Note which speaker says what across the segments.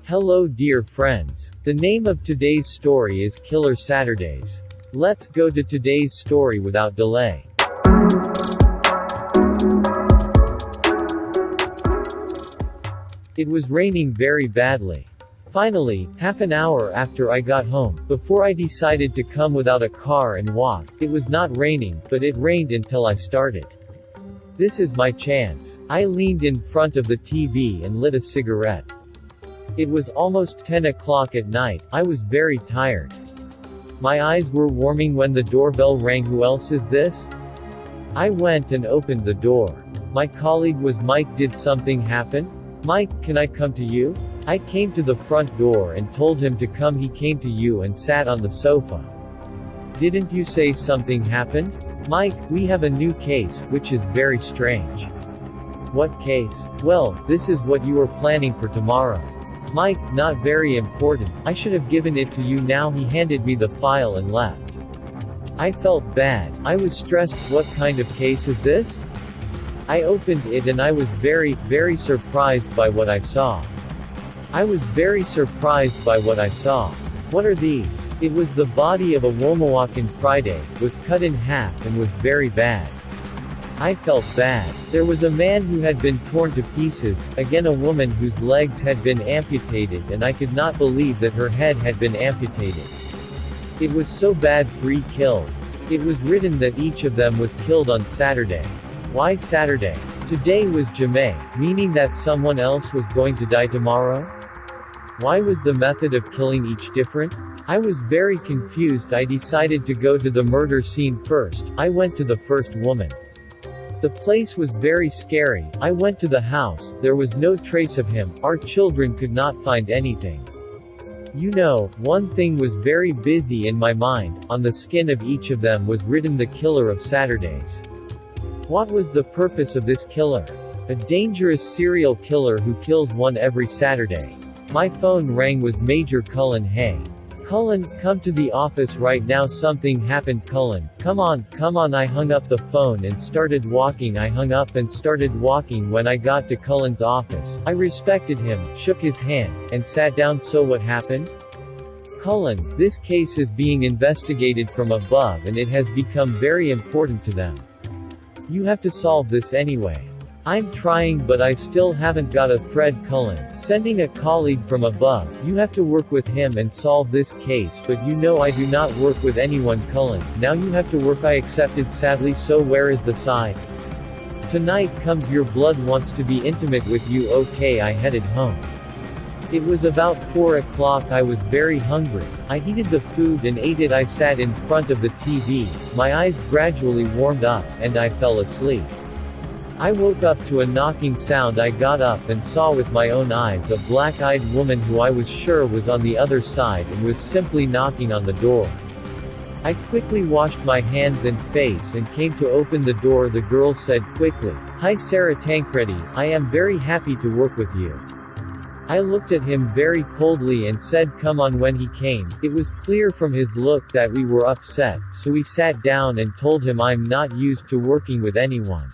Speaker 1: Hello dear friends. The name of today's story is Killer Saturdays. Let's go to today's story without delay. It was raining very badly. Finally, half an hour after I got home, before I decided to come without a car and walk, it was not raining, but it rained until I started. This is my chance. I leaned in front of the TV and lit a cigarette. It was almost 10 o'clock at night. I was very tired. My eyes were warming when the doorbell rang. Who else is this? I went and opened the door. My colleague was Mike. Did something happen? Mike, can I come to you? I came to the front door and told him to come. He came to you and sat on the sofa. Didn't you say something happened? Mike, we have a new case, which is very strange. What case? Well, this is what you are planning for tomorrow. Mike, not very important. I should have given it to you now. He handed me the file and left. I felt bad. I was stressed. What kind of case is this? I opened it and I was very surprised by what I saw. What are these? It was the body of a Womawakan Friday, was cut in half and was very bad. I felt bad. There was a man who had been torn to pieces, again a woman whose legs had been amputated, and I could not believe that her head had been amputated. It was so bad. 3 killed. It was written that each of them was killed on Saturday. Why Saturday? Today was Jum'eh, meaning that someone else was going to die tomorrow? Why was the method of killing each different? I was very confused. I decided to go to the murder scene first. I went to the first woman. The place was very scary. I went to the house. There was no trace of him. Our children could not find anything. You know, one thing was very busy in my mind. On the skin of each of them was written the killer of Saturdays. What was the purpose of this killer? A dangerous serial killer who kills one every Saturday. My phone rang. Was Major Cullen. Hey. Cullen, come to the office right now. Something happened. Cullen, come on. I hung up the phone and started walking. I hung up and started walking. When I got to Cullen's office, I respected him, shook his hand, and sat down. So what happened? Cullen, this case is being investigated from above and it has become very important to them. You have to solve this anyway. I'm trying but I still haven't got a thread. Cullen, sending a colleague from above. You have to work with him and solve this case, but you know I do not work with anyone. Cullen, now you have to work. I accepted sadly. So where is the side? Tonight comes. Your blood wants to be intimate with you. Okay, I headed home. It was about 4 o'clock. I was very hungry. I heated the food and ate it. I sat in front of the TV. My eyes gradually warmed up, and I fell asleep. I woke up to a knocking sound. I got up and saw with my own eyes a black-eyed woman who I was sure was on the other side and was simply knocking on the door. I quickly washed my hands and face and came to open the door. The girl said quickly, "Hi Sarah Tancredi, I am very happy to work with you." I looked at him very coldly and said, "Come on." When he came, it was clear from his look that we were upset, so we sat down and told him I'm not used to working with anyone.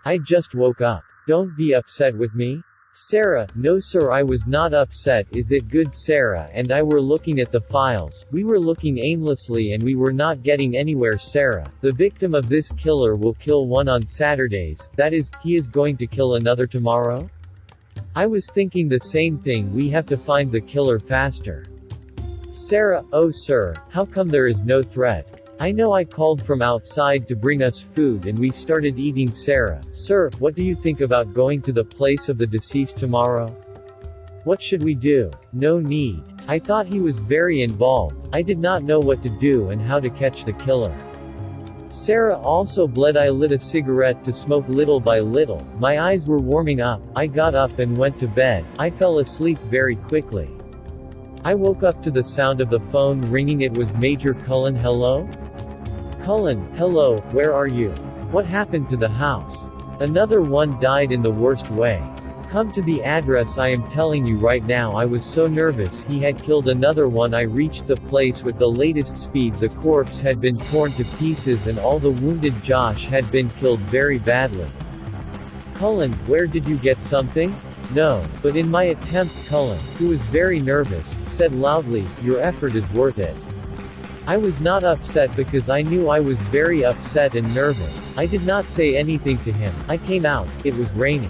Speaker 1: I just woke up. Don't be upset with me. Sarah, no sir, I was not upset. Is it good? Sarah and I were looking at the files. We were looking aimlessly and we were not getting anywhere. Sarah, the victim of this killer will kill one on Saturdays, that is, he is going to kill another tomorrow? I was thinking the same thing. We have to find the killer faster. Sarah, oh sir, how come there is no threat? I know I called from outside to bring us food and we started eating. Sarah, sir, what do you think about going to the place of the deceased tomorrow? What should we do? No need. I thought he was very involved. I did not know what to do and how to catch the killer. Sarah also bled. I lit a cigarette to smoke little by little. My eyes were warming up. I got up and went to bed. I fell asleep very quickly. I woke up to the sound of the phone ringing. It was Major Cullen. Hello? Cullen, hello, where are you? What happened to the house? Another one died in the worst way. Come to the address. I am telling you right now. I was so nervous. He had killed another one. I reached the place with the latest speed. The corpse had been torn to pieces and all the wounded. Josh had been killed very badly. Cullen, where did you get something? No, but in my attempt Cullen, who was very nervous, said loudly, "Your effort is worth it." I was not upset because I knew I was very upset and nervous. I did not say anything to him. I came out, it was raining.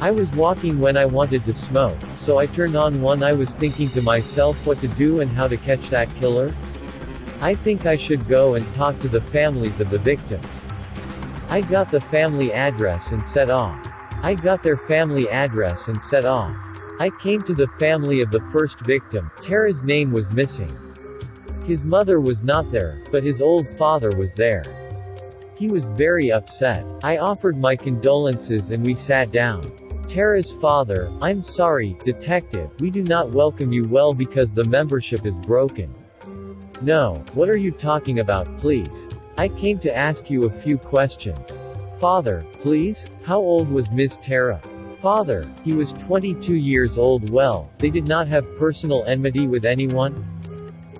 Speaker 1: I was walking when I wanted to smoke, so I turned on one. I was thinking to myself what to do and how to catch that killer. I think I should go and talk to the families of the victims. I got the family address and set off. I got their family address and set off. I came to the family of the first victim. Tara's name was missing. His mother was not there, but his old father was there. He was very upset. I offered my condolences and we sat down. Tara's father, "I'm sorry, detective, we do not welcome you well because the membership is broken." "No, what are you talking about, please? I came to ask you a few questions." "Father, please? How old was Ms. Tara?" "Father, he was 22 years old." "Well, they did not have personal enmity with anyone?"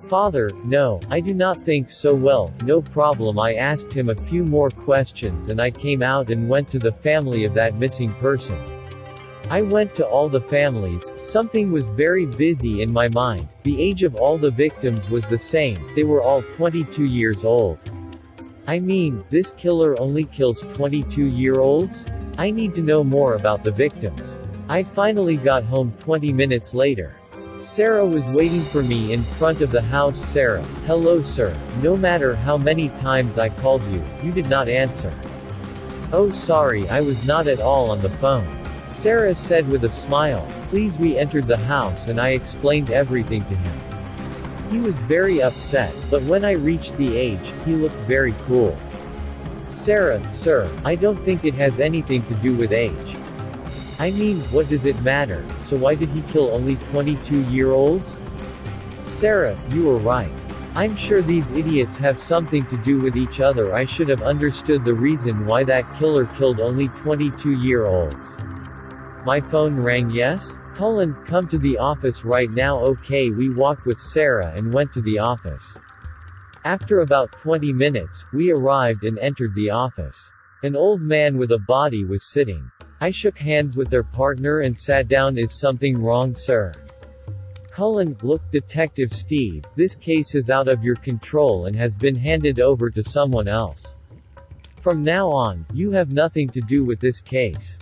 Speaker 1: "Father, no, I do not think so." "Well, no problem." I asked him a few more questions and I came out and went to the family of that missing person. I went to all the families. Something was very busy in my mind. The age of all the victims was the same. They were all 22 years old. I mean, this killer only kills 22-year-olds? I need to know more about the victims. I finally got home 20 minutes later. Sarah was waiting for me in front of the house. "Sarah, hello sir. No matter how many times I called you, you did not answer." "Oh sorry, I was not at all on the phone," Sarah said with a smile. "Please." We entered the house and I explained everything to him. He was very upset, but when I reached the age, he looked very cool. Sarah, "Sir, I don't think it has anything to do with age. I mean, what does it matter? So why did he kill only 22-year-olds? Sarah, you are right. I'm sure these idiots have something to do with each other. I should have understood the reason why that killer killed only 22-year-olds. My phone rang. "Yes? Cullen, come to the office right now." "Okay." We walked with Sarah and went to the office. After about 20 minutes, we arrived and entered the office. An old man with a body was sitting. I shook hands with their partner and sat down. "Is something wrong, sir?" Cullen, "Look, Detective Steve, this case is out of your control and has been handed over to someone else. From now on, you have nothing to do with this case."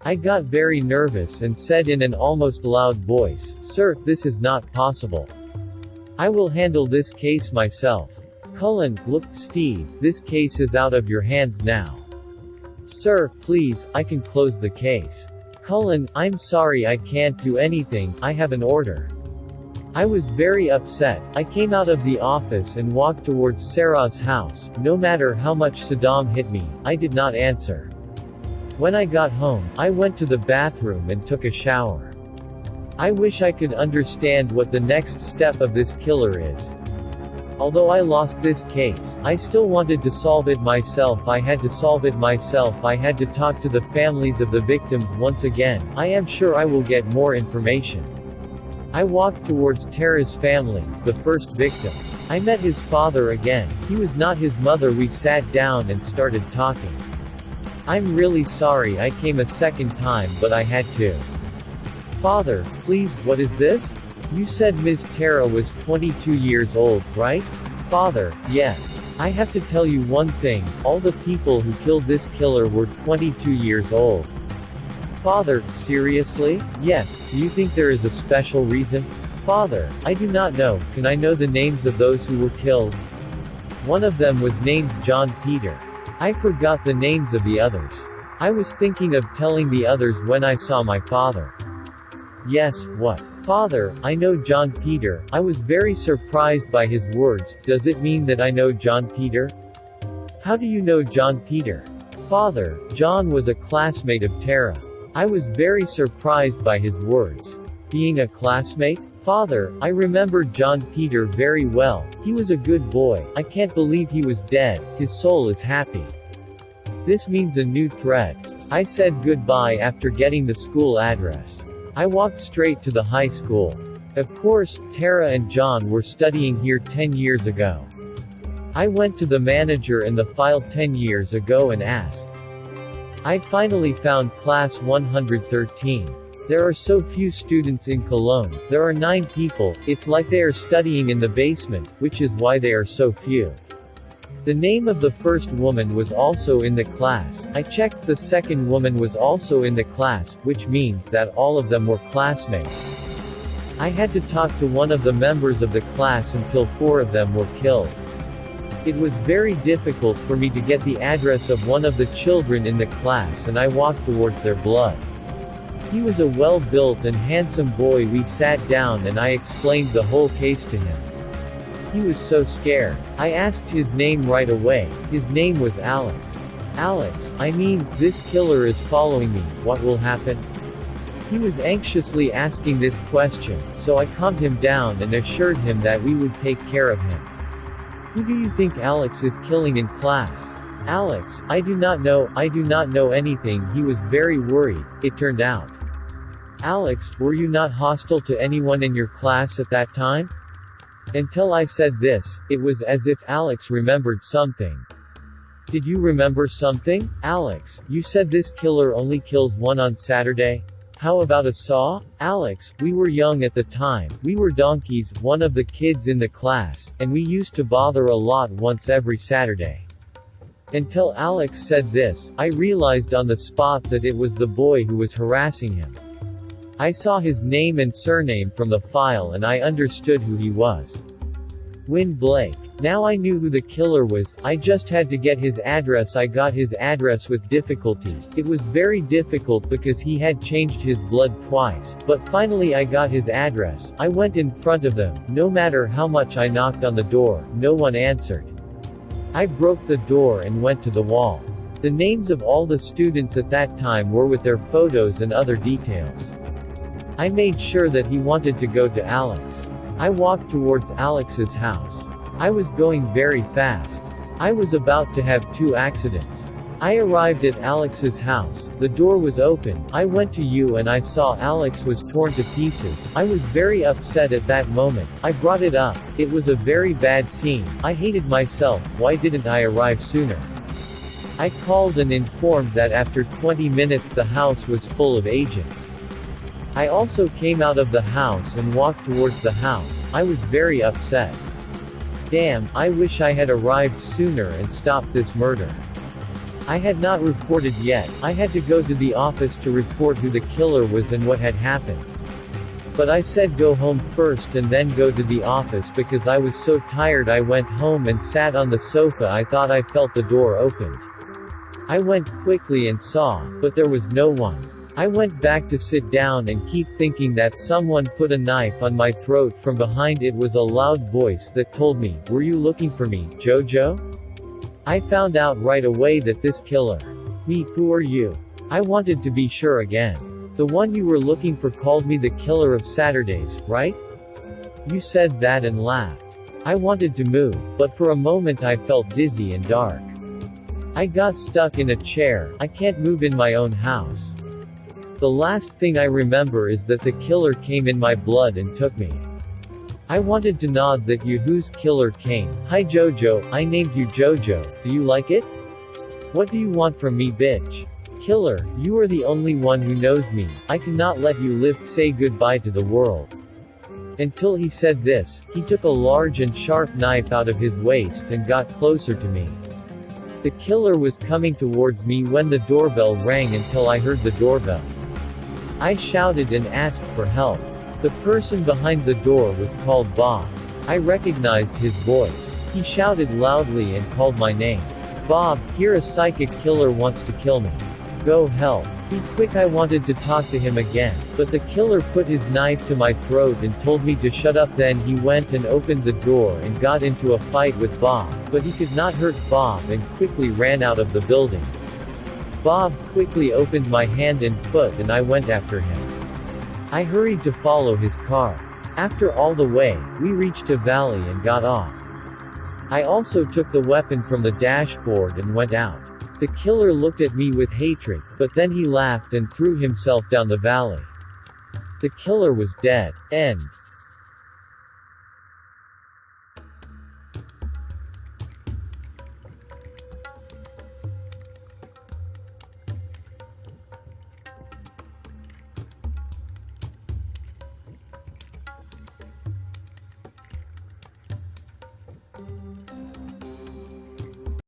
Speaker 1: I got very nervous and said in an almost loud voice, "Sir, this is not possible. I will handle this case myself." Cullen, "Look, Steve, this case is out of your hands now. Sir, please, I can close the case." Cullen, "I'm sorry, I can't do anything, I have an order." I was very upset. I came out of the office and walked towards Sarah's house. No matter how much Saddam hit me, I did not answer. When I got home, I went to the bathroom and took a shower. I wish I could understand what the next step of this killer is. Although I lost this case, I still wanted to solve it myself. I had to solve it myself. I had to talk to the families of the victims once again. I am sure I will get more information. I walked towards Tara's family, the first victim. I met his father again. He was not his mother. We sat down and started talking. "I'm really sorry I came a second time, but I had to." "Father, please, what is this? You said Ms. Tara was 22 years old, right?" "Father, yes. I have to tell you one thing, all the people who killed this killer were 22 years old." "Father, seriously?" "Yes. Do you think there is a special reason?" "Father, I do not know. Can I know the names of those who were killed?" "One of them was named John Peter. I forgot the names of the others. I was thinking of telling the others when I saw my father." "Yes, what?" "Father, I know John Peter." I was very surprised by his words. "Does it mean that I know John Peter?" "How do you know John Peter?" "Father, John was a classmate of Tara." I was very surprised by his words. "Being a classmate?" "Father, I remember John Peter very well. He was a good boy. I can't believe he was dead. His soul is happy." This means a new thread. I said goodbye after getting the school address. I walked straight to the high school. Of course, Tara and John were studying here 10 years ago. I went to the manager in the file 10 years ago and asked, I finally found class 113. There are so few students in Cologne, there are 9 people, it's like they are studying in the basement, which is why they are so few. The name of the first woman was also in the class. I checked the second woman was also in the class, which means that all of them were classmates. I had to talk to one of the members of the class until 4 of them were killed. It was very difficult for me to get the address of one of the children in the class, and I walked towards their blood. He was a well-built and handsome boy. We sat down and I explained the whole case to him. He was so scared. I asked his name right away. His name was Alex. Alex, I mean, this killer is following me, what will happen? He was anxiously asking this question, so I calmed him down and assured him that we would take care of him. Who do you think Alex is killing in class? Alex, I do not know anything. He was very worried, it turned out. Alex, were you not hostile to anyone in your class at that time? Until I said this, it was as if Alex remembered something. Did you remember something? Alex, you said this killer only kills one on Saturday? How about a saw? Alex, we were young at the time, we were donkeys, one of the kids in the class, and we used to bother a lot once every Saturday. Until Alex said this, I realized on the spot that it was the boy who was harassing him. I saw his name and surname from the file and I understood who he was. Win Blake. Now I knew who the killer was, I just had to get his address. I got his address with difficulty. It was very difficult because he had changed his blood twice, but finally I got his address. I went in front of them. No matter how much I knocked on the door, no one answered. I broke the door and went to the wall. The names of all the students at that time were with their photos and other details. I made sure that he wanted to go to Alex. I walked towards Alex's house. I was going very fast. I was about to have 2 accidents. I arrived at Alex's house, the door was open, I went to you and I saw Alex was torn to pieces. I was very upset at that moment. I brought it up. It was a very bad scene. I hated myself. Why didn't I arrive sooner? I called and informed that after 20 minutes the house was full of agents. I also came out of the house and walked towards the house. I was very upset. Damn, I wish I had arrived sooner and stopped this murder. I had not reported yet. I had to go to the office to report who the killer was and what had happened. But I said go home first and then go to the office because I was so tired. I went home and sat on the sofa. I thought I felt the door opened. I went quickly and saw, but there was no one. I went back to sit down and keep thinking that someone put a knife on my throat from behind. It was a loud voice that told me, "Were you looking for me, Jojo?" I found out right away that this killer. Me, who are you? I wanted to be sure again. The one you were looking for called me the killer of Saturdays, right? You said that and laughed. I wanted to move, but for a moment I felt dizzy and dark. I got stuck in a chair. I can't move in my own house. The last thing I remember is that the killer came in my blood and took me. I wanted to nod that whose killer came. Hi Jojo, I named you Jojo, do you like it? What do you want from me, bitch? Killer, you are the only one who knows me. I cannot let you live. Say goodbye to the world. Until he said this, he took a large and sharp knife out of his waist and got closer to me. The killer was coming towards me when the doorbell rang until I heard the doorbell. I shouted and asked for help. The person behind the door was called Bob. I recognized his voice. He shouted loudly and called my name. Bob, here a psychic killer wants to kill me. Go help. Be quick. I wanted to talk to him again, but the killer put his knife to my throat and told me to shut up. Then he went and opened the door and got into a fight with Bob, but he could not hurt Bob and quickly ran out of the building. Bob quickly opened my hand and foot and I went after him. I hurried to follow his car. After all the way, we reached a valley and got off. I also took the weapon from the dashboard and went out. The killer looked at me with hatred, but then he laughed and threw himself down the valley. The killer was dead. End.